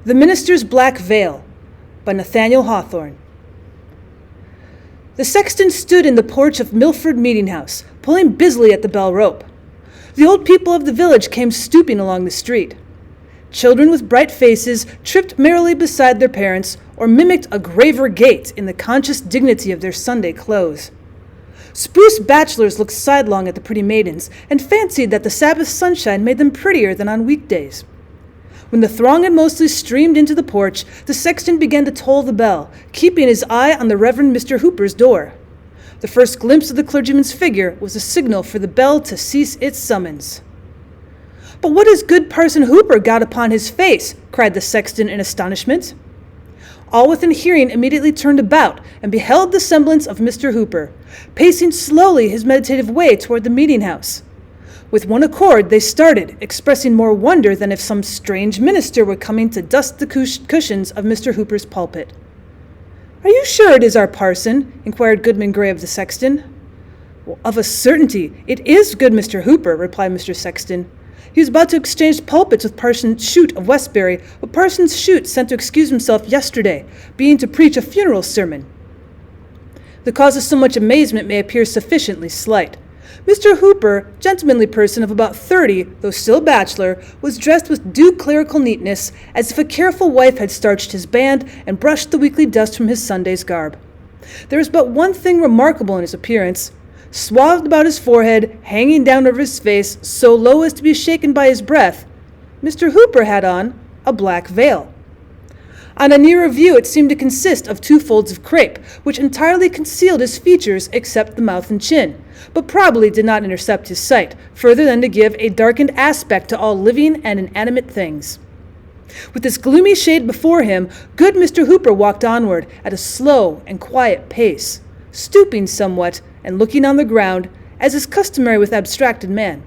The Minister's Black Veil by Nathaniel Hawthorne. The sexton stood in the porch of Milford Meeting House, pulling busily at the bell rope. The old people of the village came stooping along the street. Children with bright faces tripped merrily beside their parents or mimicked a graver gait in the conscious dignity of their Sunday clothes. Spruce bachelors looked sidelong at the pretty maidens and fancied that the Sabbath sunshine made them prettier than on weekdays. When the throng had mostly streamed into the porch, the sexton began to toll the bell, keeping his eye on the Reverend Mr. Hooper's door. The first glimpse of the clergyman's figure was a signal for the bell to cease its summons. "But what has good Parson Hooper got upon his face?" cried the sexton in astonishment. All within hearing immediately turned about and beheld the semblance of Mr. Hooper, pacing slowly his meditative way toward the meeting house. With one accord they started, expressing more wonder than if some strange minister were coming to dust the cushions of Mr. Hooper's pulpit. "Are you sure it is our parson?" inquired Goodman Gray of the sexton. "Well, of a certainty, it is good Mr. Hooper," replied Mr. Sexton. "He was about to exchange pulpits with Parson Shute of Westbury, but Parson Shute sent to excuse himself yesterday, being to preach a funeral sermon." The cause of so much amazement may appear sufficiently slight. Mr. Hooper, gentlemanly person of about 30, though still a bachelor, was dressed with due clerical neatness, as if a careful wife had starched his band and brushed the weekly dust from his Sunday's garb. There was but one thing remarkable in his appearance. Swathed about his forehead, hanging down over his face, so low as to be shaken by his breath, Mr. Hooper had on a black veil. On a nearer view it seemed to consist of 2 folds of crape, which entirely concealed his features except the mouth and chin, but probably did not intercept his sight, further than to give a darkened aspect to all living and inanimate things. With this gloomy shade before him, good Mr. Hooper walked onward at a slow and quiet pace, stooping somewhat and looking on the ground, as is customary with abstracted man,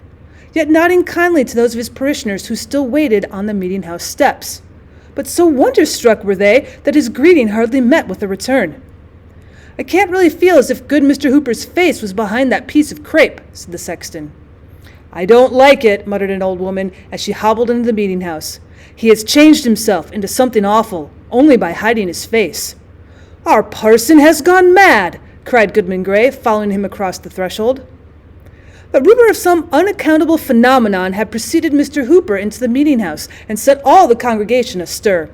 yet nodding kindly to those of his parishioners who still waited on the meeting-house steps. But so wonder-struck were they that his greeting hardly met with a return. "I can't really feel as if good Mr. Hooper's face was behind that piece of crape," said the sexton. "I don't like it," muttered an old woman as she hobbled into the meeting-house. "He has changed himself into something awful, only by hiding his face." "Our parson has gone mad!" cried Goodman Gray, following him across the threshold. A rumor of some unaccountable phenomenon had preceded Mr. Hooper into the meeting-house and set all the congregation astir.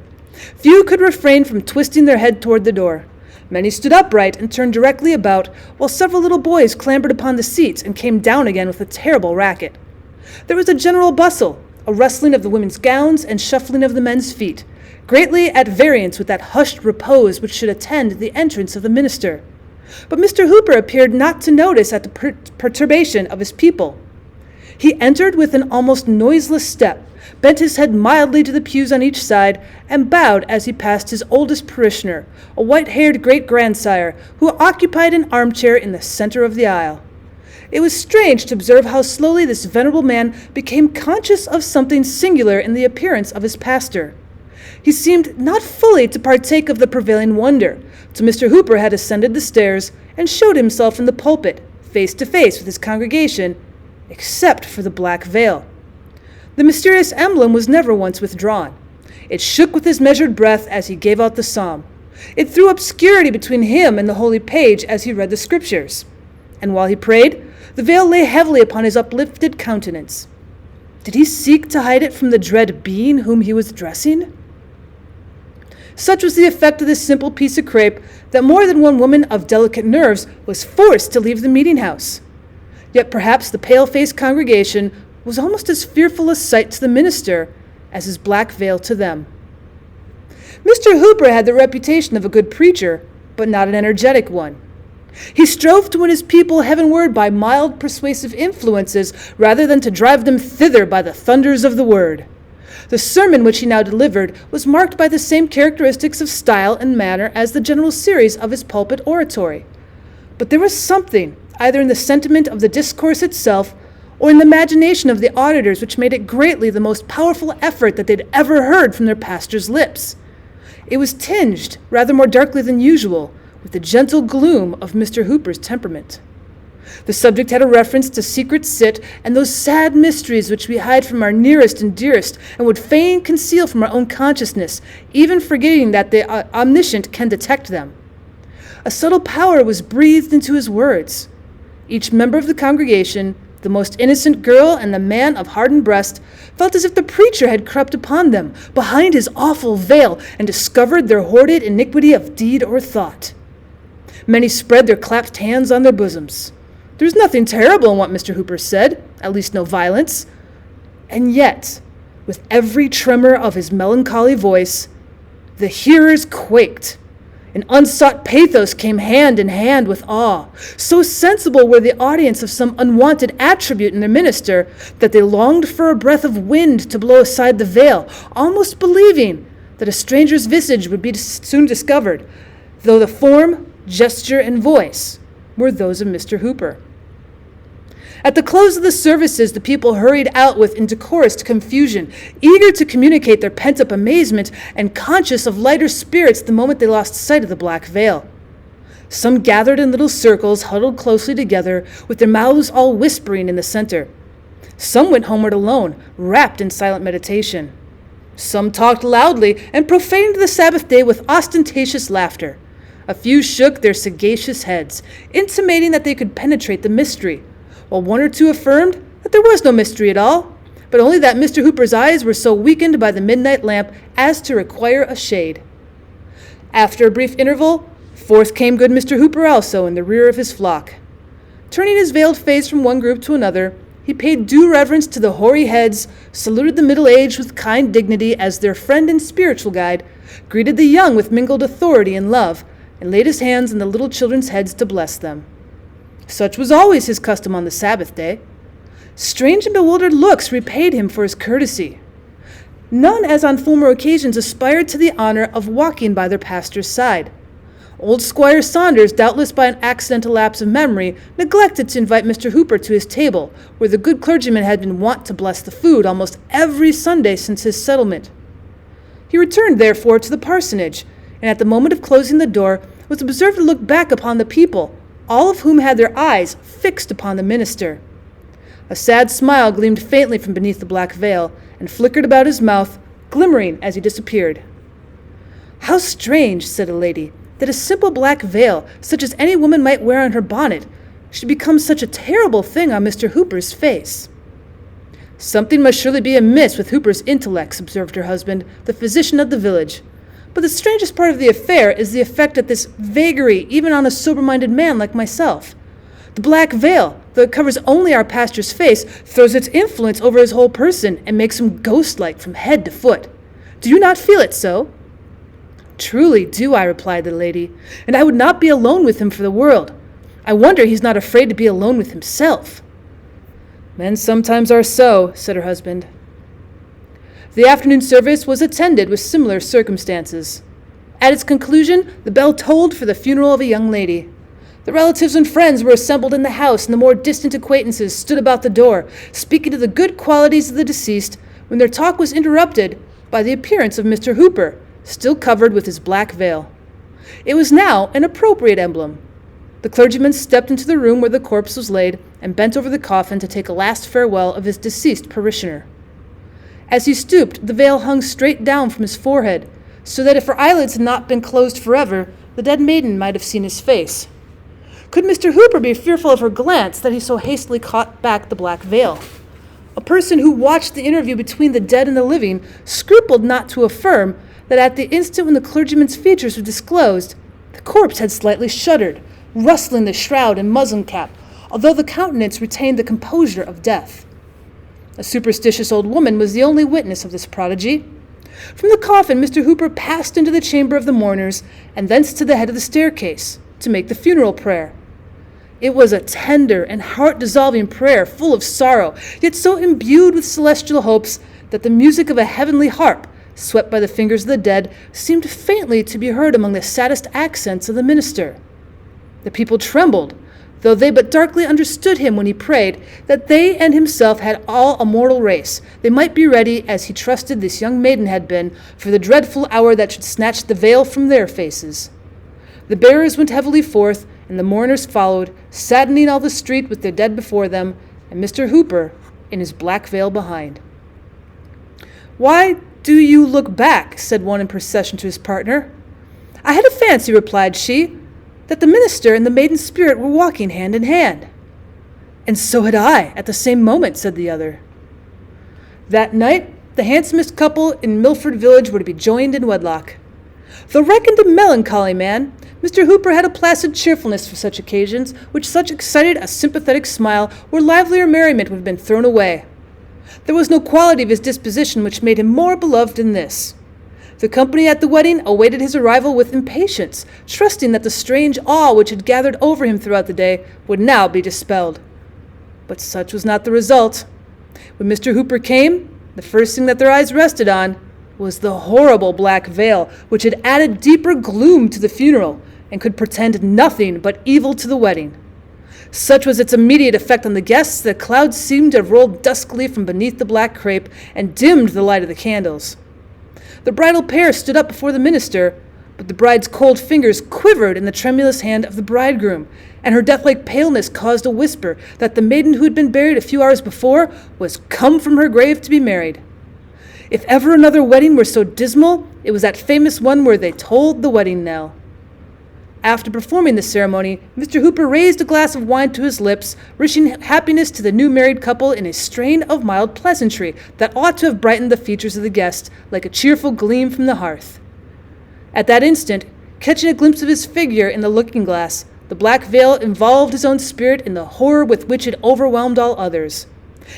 Few could refrain from twisting their head toward the door. Many stood upright and turned directly about, while several little boys clambered upon the seats and came down again with a terrible racket. There was a general bustle, a rustling of the women's gowns and shuffling of the men's feet, greatly at variance with that hushed repose which should attend the entrance of the minister. But Mr. Hooper appeared not to notice at the perturbation of his people. He entered with an almost noiseless step, bent his head mildly to the pews on each side, and bowed as he passed his oldest parishioner, a white-haired great-grandsire, who occupied an armchair in the center of the aisle. It was strange to observe how slowly this venerable man became conscious of something singular in the appearance of his pastor. He seemed not fully to partake of the prevailing wonder, till Mr. Hooper had ascended the stairs and showed himself in the pulpit, face to face with his congregation, except for the black veil. The mysterious emblem was never once withdrawn. It shook with his measured breath as he gave out the psalm. It threw obscurity between him and the holy page as he read the scriptures. And while he prayed, the veil lay heavily upon his uplifted countenance. Did he seek to hide it from the dread being whom he was addressing? Such was the effect of this simple piece of crape that more than one woman of delicate nerves was forced to leave the meeting-house. Yet perhaps the pale-faced congregation was almost as fearful a sight to the minister as his black veil to them. Mr. Hooper had the reputation of a good preacher, but not an energetic one. He strove to win his people heavenward by mild, persuasive influences rather than to drive them thither by the thunders of the word. The sermon which he now delivered was marked by the same characteristics of style and manner as the general series of his pulpit oratory. But there was something, either in the sentiment of the discourse itself or in the imagination of the auditors, which made it greatly the most powerful effort that they'd ever heard from their pastor's lips. It was tinged, rather more darkly than usual, with the gentle gloom of Mr. Hooper's temperament. The subject had a reference to secret sit and those sad mysteries which we hide from our nearest and dearest and would fain conceal from our own consciousness, even forgetting that the omniscient can detect them. A subtle power was breathed into his words. Each member of the congregation, the most innocent girl and the man of hardened breast, felt as if the preacher had crept upon them behind his awful veil and discovered their hoarded iniquity of deed or thought. Many spread their clasped hands on their bosoms. There was nothing terrible in what Mr. Hooper said, at least no violence. And yet, with every tremor of his melancholy voice, the hearers quaked. An unsought pathos came hand in hand with awe. So sensible were the audience of some unwanted attribute in their minister that they longed for a breath of wind to blow aside the veil, almost believing that a stranger's visage would be soon discovered, though the form, gesture, and voice were those of Mr. Hooper. At the close of the services, the people hurried out with indecorous confusion, eager to communicate their pent-up amazement and conscious of lighter spirits the moment they lost sight of the black veil. Some gathered in little circles, huddled closely together, with their mouths all whispering in the center. Some went homeward alone, wrapped in silent meditation. Some talked loudly and profaned the Sabbath day with ostentatious laughter. A few shook their sagacious heads, intimating that they could penetrate the mystery, while one or two affirmed that there was no mystery at all, but only that Mr. Hooper's eyes were so weakened by the midnight lamp as to require a shade. After a brief interval, forth came good Mr. Hooper also in the rear of his flock. Turning his veiled face from one group to another, he paid due reverence to the hoary heads, saluted the middle-aged with kind dignity as their friend and spiritual guide, greeted the young with mingled authority and love, and laid his hands on the little children's heads to bless them. Such was always his custom on the Sabbath day. Strange and bewildered looks repaid him for his courtesy. None, as on former occasions, aspired to the honor of walking by their pastor's side. Old Squire Saunders, doubtless by an accidental lapse of memory, neglected to invite Mr. Hooper to his table, where the good clergyman had been wont to bless the food almost every Sunday since his settlement. He returned, therefore, to the parsonage, and at the moment of closing the door was observed to look back upon the people, all of whom had their eyes fixed upon the minister. A sad smile gleamed faintly from beneath the black veil, and flickered about his mouth, glimmering as he disappeared. "How strange," said a lady, "that a simple black veil, such as any woman might wear on her bonnet, should become such a terrible thing on Mr. Hooper's face." "Something must surely be amiss with Hooper's intellects," observed her husband, the physician of the village. "But the strangest part of the affair is the effect of this vagary even on a sober-minded man like myself. The black veil, though it covers only our pastor's face, throws its influence over his whole person and makes him ghost-like from head to foot. Do you not feel it so?" "Truly do I," replied the lady, "and I would not be alone with him for the world. I wonder he's not afraid to be alone with himself." "Men sometimes are so," said her husband. The afternoon service was attended with similar circumstances. At its conclusion, the bell tolled for the funeral of a young lady. The relatives and friends were assembled in the house, and the more distant acquaintances stood about the door, speaking of the good qualities of the deceased, when their talk was interrupted by the appearance of Mr. Hooper, still covered with his black veil. It was now an appropriate emblem. The clergyman stepped into the room where the corpse was laid, and bent over the coffin to take a last farewell of his deceased parishioner. As he stooped, the veil hung straight down from his forehead, so that if her eyelids had not been closed forever, the dead maiden might have seen his face. Could Mr. Hooper be fearful of her glance that he so hastily caught back the black veil? A person who watched the interview between the dead and the living scrupled not to affirm that at the instant when the clergyman's features were disclosed, the corpse had slightly shuddered, rustling the shroud and muslin cap, although the countenance retained the composure of death. A superstitious old woman was the only witness of this prodigy. From the coffin, Mr. Hooper passed into the chamber of the mourners, and thence to the head of the staircase, to make the funeral prayer. It was a tender and heart-dissolving prayer, full of sorrow, yet so imbued with celestial hopes that the music of a heavenly harp, swept by the fingers of the dead, seemed faintly to be heard among the saddest accents of the minister. The people trembled, though they but darkly understood him when he prayed that they and himself had all a mortal race. They might be ready, as he trusted this young maiden had been, for the dreadful hour that should snatch the veil from their faces. The bearers went heavily forth, and the mourners followed, saddening all the street with their dead before them, and Mr. Hooper in his black veil behind. "Why do you look back?" said one in procession to his partner. "I had a fancy," replied she, "that the minister and the maiden spirit were walking hand in hand." "And so had I, at the same moment," said the other. That night, the handsomest couple in Milford village were to be joined in wedlock. Though reckoned a melancholy man, Mr. Hooper had a placid cheerfulness for such occasions, which such excited a sympathetic smile or livelier merriment would have been thrown away. There was no quality of his disposition which made him more beloved than this. The company at the wedding awaited his arrival with impatience, trusting that the strange awe which had gathered over him throughout the day would now be dispelled. But such was not the result. When Mr. Hooper came, the first thing that their eyes rested on was the horrible black veil, which had added deeper gloom to the funeral and could portend nothing but evil to the wedding. Such was its immediate effect on the guests that clouds seemed to have rolled duskily from beneath the black crape and dimmed the light of the candles. The bridal pair stood up before the minister, but the bride's cold fingers quivered in the tremulous hand of the bridegroom, and her death-like paleness caused a whisper that the maiden who had been buried a few hours before was come from her grave to be married. If ever another wedding were so dismal, it was that famous one where they tolled the wedding knell. After performing the ceremony, Mr. Hooper raised a glass of wine to his lips, wishing happiness to the new married couple in a strain of mild pleasantry that ought to have brightened the features of the guests like a cheerful gleam from the hearth. At that instant, catching a glimpse of his figure in the looking-glass, the black veil involved his own spirit in the horror with which it overwhelmed all others.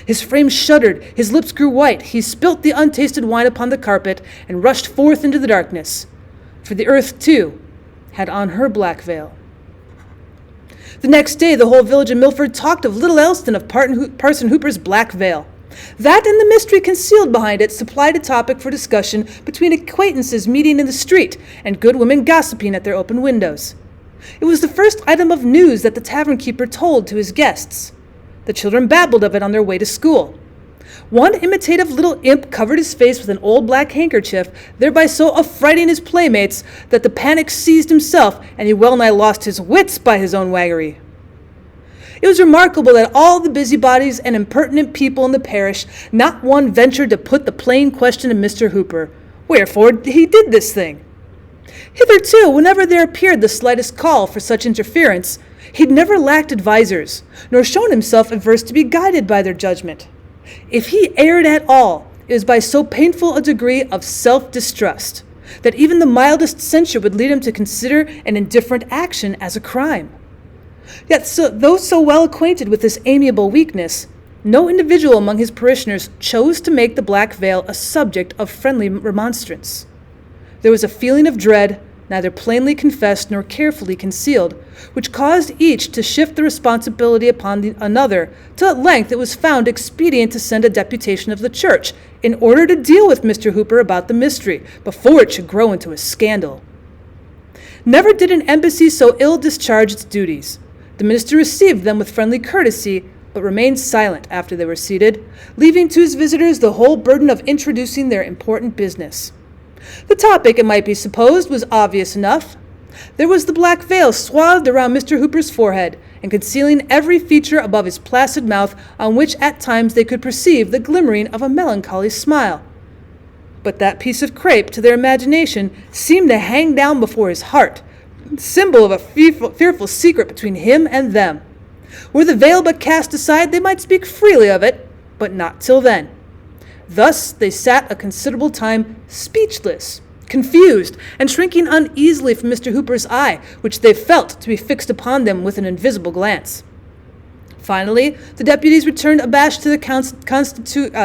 His frame shuddered, his lips grew white, he spilt the untasted wine upon the carpet, and rushed forth into the darkness. For the earth, too, had on her black veil. The next day, the whole village of Milford talked of little else than of Parson Hooper's black veil. That and the mystery concealed behind it supplied a topic for discussion between acquaintances meeting in the street and good women gossiping at their open windows. It was the first item of news that the tavern keeper told to his guests. The children babbled of it on their way to school. One imitative little imp covered his face with an old black handkerchief, thereby so affrighting his playmates that the panic seized himself, and he well nigh lost his wits by his own waggery. It was remarkable that all the busybodies and impertinent people in the parish, not one ventured to put the plain question to Mr. Hooper, wherefore he did this thing. Hitherto, whenever there appeared the slightest call for such interference, he'd never lacked advisers, nor shown himself averse to be guided by their judgment. If he erred at all, it was by so painful a degree of self-distrust that even the mildest censure would lead him to consider an indifferent action as a crime. Yet, though so well acquainted with this amiable weakness, no individual among his parishioners chose to make the black veil a subject of friendly remonstrance. There was a feeling of dread, neither plainly confessed nor carefully concealed, which caused each to shift the responsibility upon another, till at length it was found expedient to send a deputation of the church in order to deal with Mr. Hooper about the mystery, before it should grow into a scandal. Never did an embassy so ill discharge its duties. The minister received them with friendly courtesy, but remained silent after they were seated, leaving to his visitors the whole burden of introducing their important business. The topic, it might be supposed, was obvious enough. There was the black veil swathed around Mr. Hooper's forehead, and concealing every feature above his placid mouth, on which at times they could perceive the glimmering of a melancholy smile. But that piece of crape, to their imagination, seemed to hang down before his heart, symbol of a fearful secret between him and them. Were the veil but cast aside, they might speak freely of it, but not till then. Thus they sat a considerable time speechless, confused, and shrinking uneasily from Mr. Hooper's eye, which they felt to be fixed upon them with an invisible glance. Finally, the deputies returned abashed to the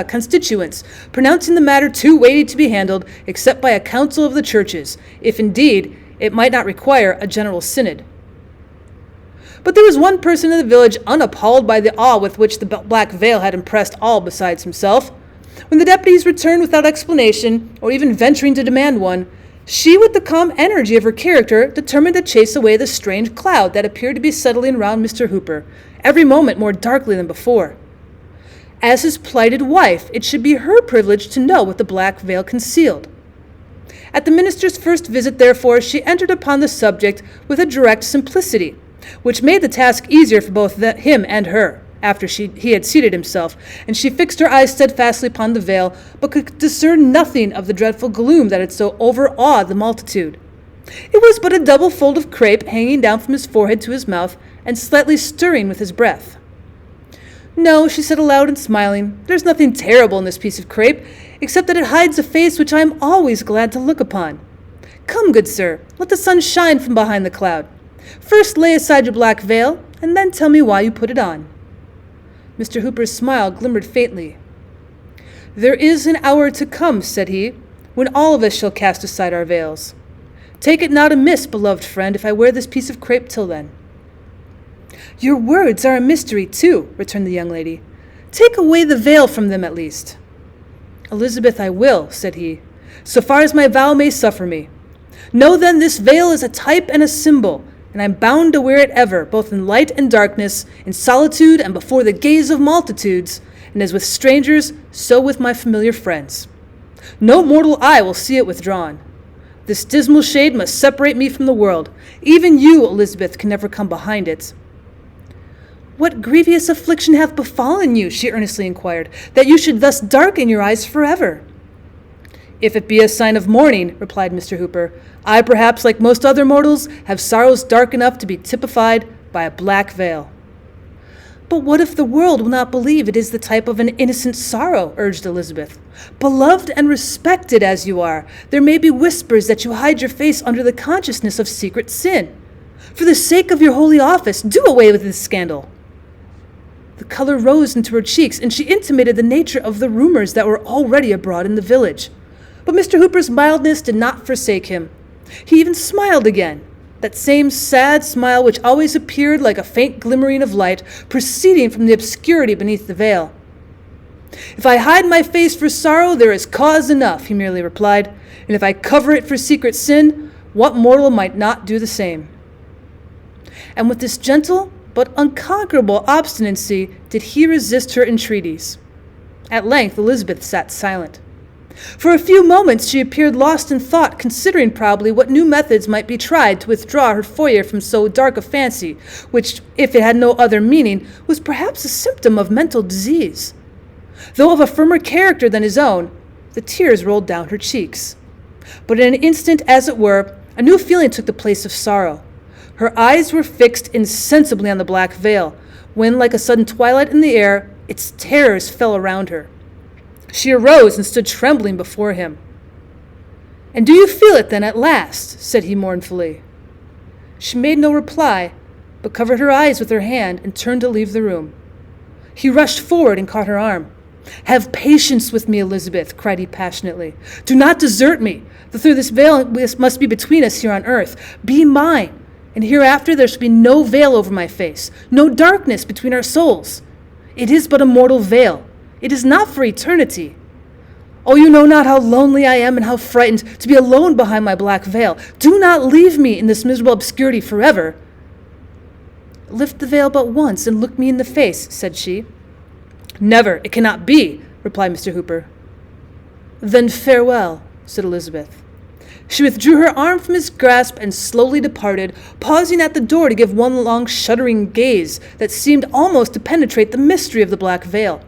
constituents, pronouncing the matter too weighty to be handled except by a council of the churches, if indeed it might not require a general synod. But there was one person in the village unappalled by the awe with which the black veil had impressed all besides himself. When the deputies returned without explanation, or even venturing to demand one, she, with the calm energy of her character, determined to chase away the strange cloud that appeared to be settling round Mr. Hooper, every moment more darkly than before. As his plighted wife, it should be her privilege to know what the black veil concealed. At the minister's first visit, therefore, she entered upon the subject with a direct simplicity, which made the task easier for both him and her. After he had seated himself, and she fixed her eyes steadfastly upon the veil, but could discern nothing of the dreadful gloom that had so overawed the multitude. It was but a double fold of crape hanging down from his forehead to his mouth, and slightly stirring with his breath. "No," she said aloud and smiling, "there's nothing terrible in this piece of crape, except that it hides a face which I am always glad to look upon. Come, good sir, let the sun shine from behind the cloud. First lay aside your black veil, and then tell me why you put it on." Mr. Hooper's smile glimmered faintly. "There is an hour to come," said he, "when all of us shall cast aside our veils. Take it not amiss, beloved friend, if I wear this piece of crape till then." "Your words are a mystery, too," returned the young lady. "Take away the veil from them, at least." "Elizabeth, I will," said he, "so far as my vow may suffer me. Know then this veil is a type and a symbol, and I am bound to wear it ever, both in light and darkness, in solitude and before the gaze of multitudes, and as with strangers, so with my familiar friends. No mortal eye will see it withdrawn. This dismal shade must separate me from the world. Even you, Elizabeth, can never come behind it." "What grievous affliction hath befallen you," she earnestly inquired, "that you should thus darken your eyes forever?" "If it be a sign of mourning," replied Mr. Hooper, "I, perhaps, like most other mortals, have sorrows dark enough to be typified by a black veil." "But what if the world will not believe it is the type of an innocent sorrow?" urged Elizabeth. "Beloved and respected as you are, there may be whispers that you hide your face under the consciousness of secret sin. For the sake of your holy office, do away with this scandal." The color rose into her cheeks, and she intimated the nature of the rumors that were already abroad in the village. But Mr. Hooper's mildness did not forsake him. He even smiled again, that same sad smile which always appeared like a faint glimmering of light proceeding from the obscurity beneath the veil. "If I hide my face for sorrow, there is cause enough," he merely replied, "and if I cover it for secret sin, what mortal might not do the same?" And with this gentle but unconquerable obstinacy did he resist her entreaties. At length Elizabeth sat silent. For a few moments she appeared lost in thought, considering probably what new methods might be tried to withdraw her foyer from so dark a fancy, which, if it had no other meaning, was perhaps a symptom of mental disease. Though of a firmer character than his own, the tears rolled down her cheeks. But in an instant, as it were, a new feeling took the place of sorrow. Her eyes were fixed insensibly on the black veil, when, like a sudden twilight in the air, its terrors fell around her. She arose and stood trembling before him. "And do you feel it then at last?" said he mournfully. She made no reply, but covered her eyes with her hand and turned to leave the room. He rushed forward and caught her arm. "Have patience with me, Elizabeth," cried he passionately. "Do not desert me, though this veil must be between us here on earth. Be mine, and hereafter there shall be no veil over my face, no darkness between our souls. It is but a mortal veil. It is not for eternity. Oh, you know not how lonely I am and how frightened to be alone behind my black veil. Do not leave me in this miserable obscurity forever." "Lift the veil but once and look me in the face," said she. "Never, it cannot be," replied Mr. Hooper. "Then farewell," said Elizabeth. She withdrew her arm from his grasp and slowly departed, pausing at the door to give one long shuddering gaze that seemed almost to penetrate the mystery of the black veil.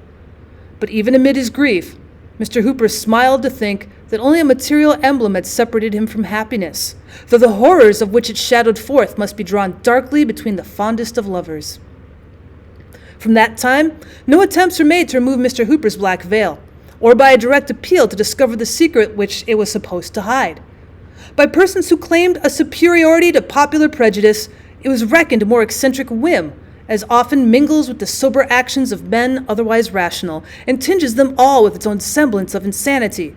But even amid his grief, Mr. Hooper smiled to think that only a material emblem had separated him from happiness, though the horrors of which it shadowed forth must be drawn darkly between the fondest of lovers. From that time, no attempts were made to remove Mr. Hooper's black veil, or by a direct appeal to discover the secret which it was supposed to hide. By persons who claimed a superiority to popular prejudice, it was reckoned a more eccentric whim, as often mingles with the sober actions of men otherwise rational, and tinges them all with its own semblance of insanity.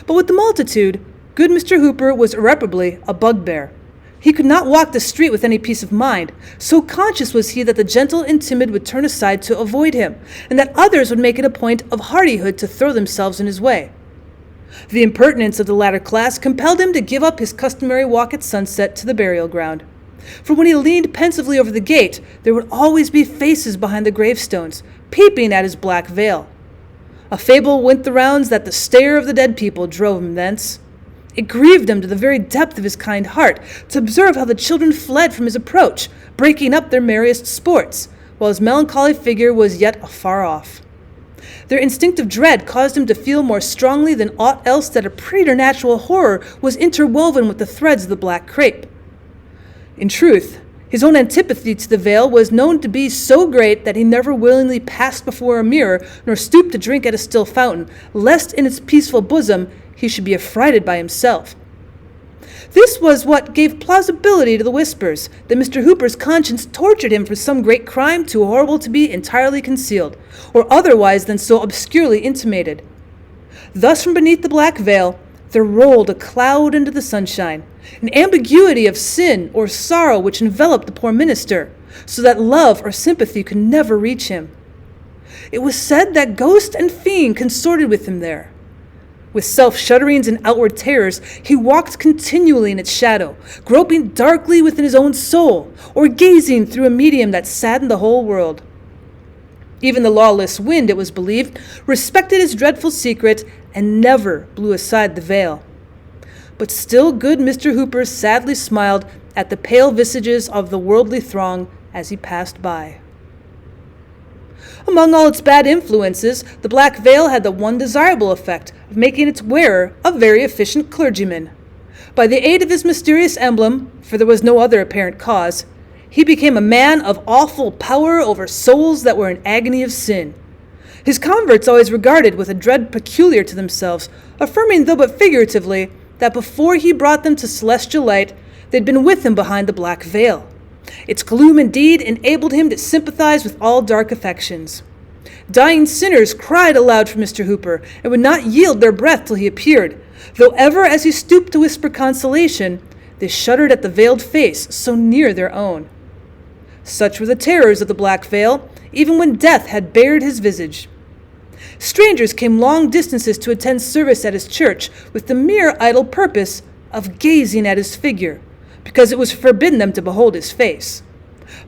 But with the multitude, good Mr. Hooper was irreparably a bugbear. He could not walk the street with any peace of mind, so conscious was he that the gentle and timid would turn aside to avoid him, and that others would make it a point of hardihood to throw themselves in his way. The impertinence of the latter class compelled him to give up his customary walk at sunset to the burial ground. For when he leaned pensively over the gate, there would always be faces behind the gravestones, peeping at his black veil. A fable went the rounds that the stare of the dead people drove him thence. It grieved him to the very depth of his kind heart to observe how the children fled from his approach, breaking up their merriest sports, while his melancholy figure was yet afar off. Their instinctive dread caused him to feel more strongly than aught else that a preternatural horror was interwoven with the threads of the black crape. In truth, his own antipathy to the veil was known to be so great that he never willingly passed before a mirror nor stooped to drink at a still fountain, lest in its peaceful bosom he should be affrighted by himself. This was what gave plausibility to the whispers that Mr. Hooper's conscience tortured him for some great crime too horrible to be entirely concealed, or otherwise than so obscurely intimated. Thus from beneath the black veil there rolled a cloud into the sunshine, an ambiguity of sin or sorrow which enveloped the poor minister, so that love or sympathy could never reach him. It was said that ghost and fiend consorted with him there. With self-shudderings and outward terrors, he walked continually in its shadow, groping darkly within his own soul, or gazing through a medium that saddened the whole world. Even the lawless wind, it was believed, respected his dreadful secret and never blew aside the veil. But still good Mr. Hooper sadly smiled at the pale visages of the worldly throng as he passed by. Among all its bad influences, the black veil had the one desirable effect of making its wearer a very efficient clergyman. By the aid of his mysterious emblem, for there was no other apparent cause, he became a man of awful power over souls that were in agony of sin. His converts always regarded with a dread peculiar to themselves, affirming, though but figuratively, that before he brought them to celestial light, they'd been with him behind the black veil. Its gloom indeed enabled him to sympathize with all dark affections. Dying sinners cried aloud for Mr. Hooper, and would not yield their breath till he appeared, though ever as he stooped to whisper consolation, they shuddered at the veiled face so near their own. Such were the terrors of the black veil, even when death had bared his visage. Strangers came long distances to attend service at his church with the mere idle purpose of gazing at his figure, because it was forbidden them to behold his face.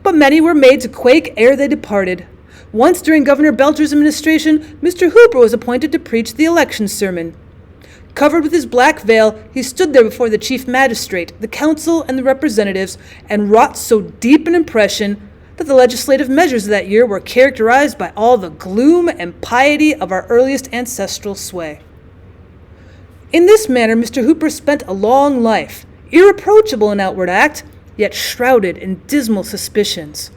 But many were made to quake ere they departed. Once during Governor Belcher's administration, Mr. Hooper was appointed to preach the election sermon. Covered with his black veil, he stood there before the chief magistrate, the council, and the representatives, and wrought so deep an impression that the legislative measures of that year were characterized by all the gloom and piety of our earliest ancestral sway. In this manner Mr. Hooper spent a long life, irreproachable in outward act, yet shrouded in dismal suspicions.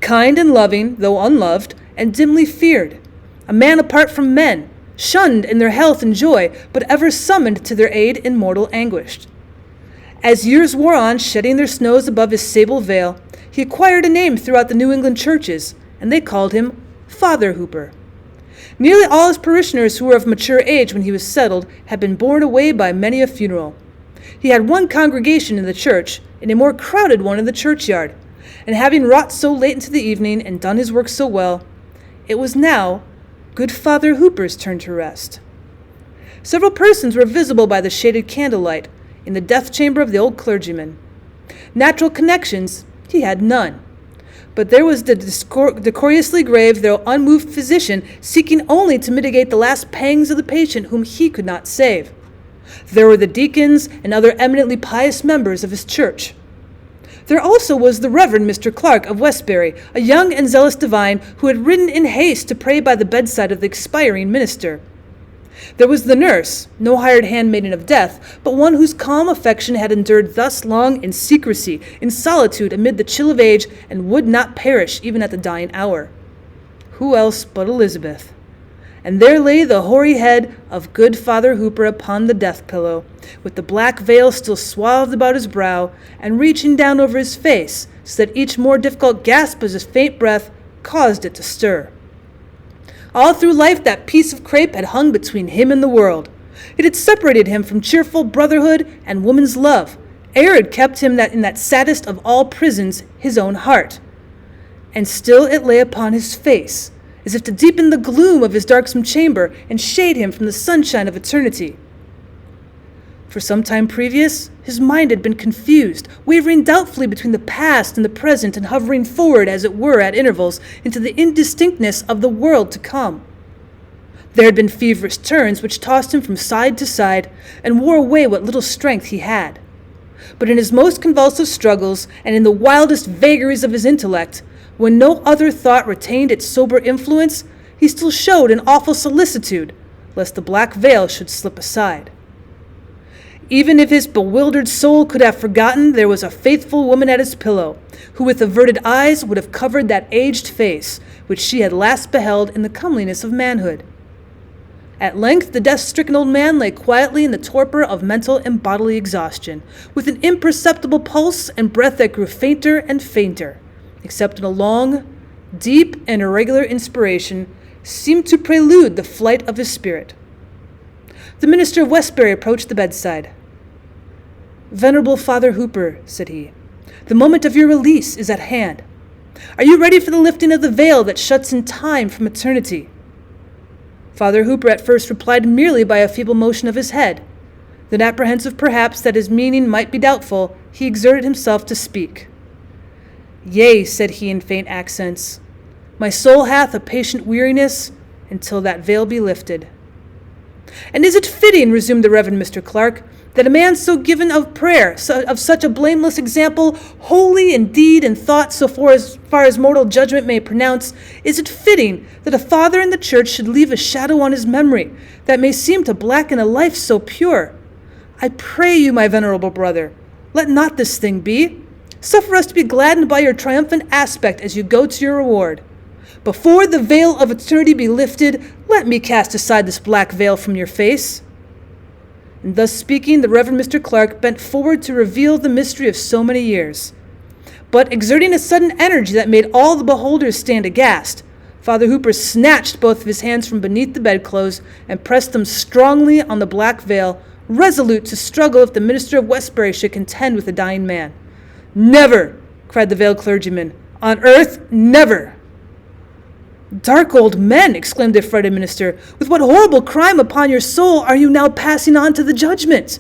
Kind and loving, though unloved, and dimly feared, a man apart from men, shunned in their health and joy, but ever summoned to their aid in mortal anguish. As years wore on, shedding their snows above his sable veil, he acquired a name throughout the New England churches, and they called him Father Hooper. Nearly all his parishioners who were of mature age when he was settled had been borne away by many a funeral. He had one congregation in the church, and a more crowded one in the churchyard, and having wrought so late into the evening and done his work so well, it was now good Father Hooper's turn to rest. Several persons were visible by the shaded candlelight in the death chamber of the old clergyman. Natural connections he had none, but there was the decorously grave though unmoved physician seeking only to mitigate the last pangs of the patient whom he could not save. There were the deacons and other eminently pious members of his church. There also was the Reverend Mr. Clark of Westbury, a young and zealous divine who had ridden in haste to pray by the bedside of the expiring minister. There was the nurse, no hired handmaiden of death, but one whose calm affection had endured thus long in secrecy, in solitude amid the chill of age, and would not perish even at the dying hour. Who else but Elizabeth? And there lay the hoary head of good Father Hooper upon the death pillow, with the black veil still swathed about his brow, and reaching down over his face, so that each more difficult gasp of his faint breath caused it to stir. All through life that piece of crape had hung between him and the world. It had separated him from cheerful brotherhood and woman's love, ere it kept him in that saddest of all prisons, his own heart. And still it lay upon his face, as if to deepen the gloom of his darksome chamber and shade him from the sunshine of eternity. For some time previous, his mind had been confused, wavering doubtfully between the past and the present, and hovering forward, as it were, at intervals, into the indistinctness of the world to come. There had been feverish turns which tossed him from side to side and wore away what little strength he had. But in his most convulsive struggles and in the wildest vagaries of his intellect, when no other thought retained its sober influence, he still showed an awful solicitude lest the black veil should slip aside. Even if his bewildered soul could have forgotten, there was a faithful woman at his pillow, who with averted eyes would have covered that aged face which she had last beheld in the comeliness of manhood. At length the death-stricken old man lay quietly in the torpor of mental and bodily exhaustion, with an imperceptible pulse and breath that grew fainter and fainter, except in a long, deep, and irregular inspiration seemed to prelude the flight of his spirit. The minister of Westbury approached the bedside. "Venerable Father Hooper," said he, "the moment of your release is at hand. Are you ready for the lifting of the veil that shuts in time from eternity?" Father Hooper at first replied merely by a feeble motion of his head. Then, apprehensive perhaps that his meaning might be doubtful, he exerted himself to speak. "Yea," said he in faint accents, "my soul hath a patient weariness until that veil be lifted." "And is it fitting," resumed the Reverend Mr. Clark, "that a man so given of prayer, of such a blameless example, holy in deed and thought so far as mortal judgment may pronounce, is it fitting that a father in the church should leave a shadow on his memory that may seem to blacken a life so pure? I pray you, my venerable brother, let not this thing be. Suffer us to be gladdened by your triumphant aspect as you go to your reward. Before the veil of eternity be lifted, let me cast aside this black veil from your face." And thus speaking, the Reverend Mr. Clark bent forward to reveal the mystery of so many years. But exerting a sudden energy that made all the beholders stand aghast, Father Hooper snatched both of his hands from beneath the bedclothes and pressed them strongly on the black veil, resolute to struggle if the minister of Westbury should contend with the dying man. "Never!" cried the veiled clergyman. "On earth, never!" "Dark old men!" exclaimed the affrighted minister. "With what horrible crime upon your soul are you now passing on to the judgment?"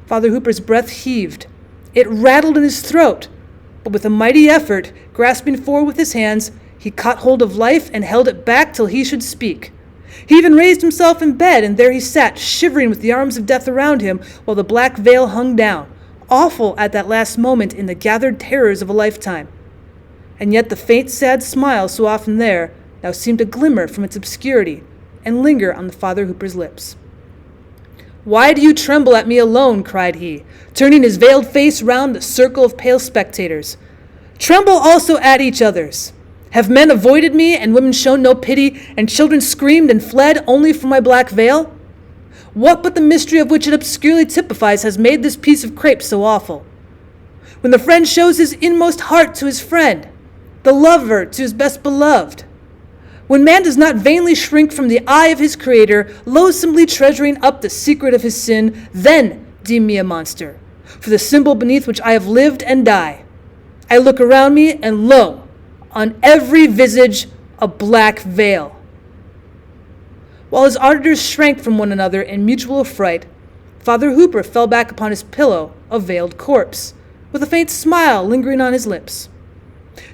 Father Hooper's breath heaved. It rattled in his throat, but with a mighty effort, grasping forward with his hands, he caught hold of life and held it back till he should speak. He even raised himself in bed, and there he sat, shivering with the arms of death around him, while the black veil hung down, awful at that last moment in the gathered terrors of a lifetime. And yet the faint, sad smile so often there now seemed to glimmer from its obscurity and linger on the Father Hooper's lips. "Why do you tremble at me alone?" cried he, turning his veiled face round the circle of pale spectators. "Tremble also at each other's. Have men avoided me, and women shown no pity, and children screamed and fled only for my black veil? What but the mystery of which it obscurely typifies has made this piece of crape so awful? When the friend shows his inmost heart to his friend, the lover to his best beloved, when man does not vainly shrink from the eye of his Creator, loathsomely treasuring up the secret of his sin, then deem me a monster, for the symbol beneath which I have lived and die. I look around me, and lo, on every visage a black veil." While his auditors shrank from one another in mutual affright, Father Hooper fell back upon his pillow, a veiled corpse, with a faint smile lingering on his lips.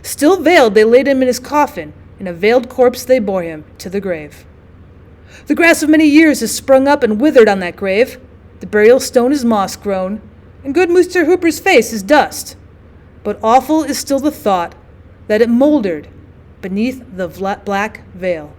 Still veiled, they laid him in his coffin. In a veiled corpse they bore him to the grave. The grass of many years has sprung up and withered on that grave. The burial stone is moss-grown, and good Mr. Hooper's face is dust. But awful is still the thought that it mouldered beneath the black veil.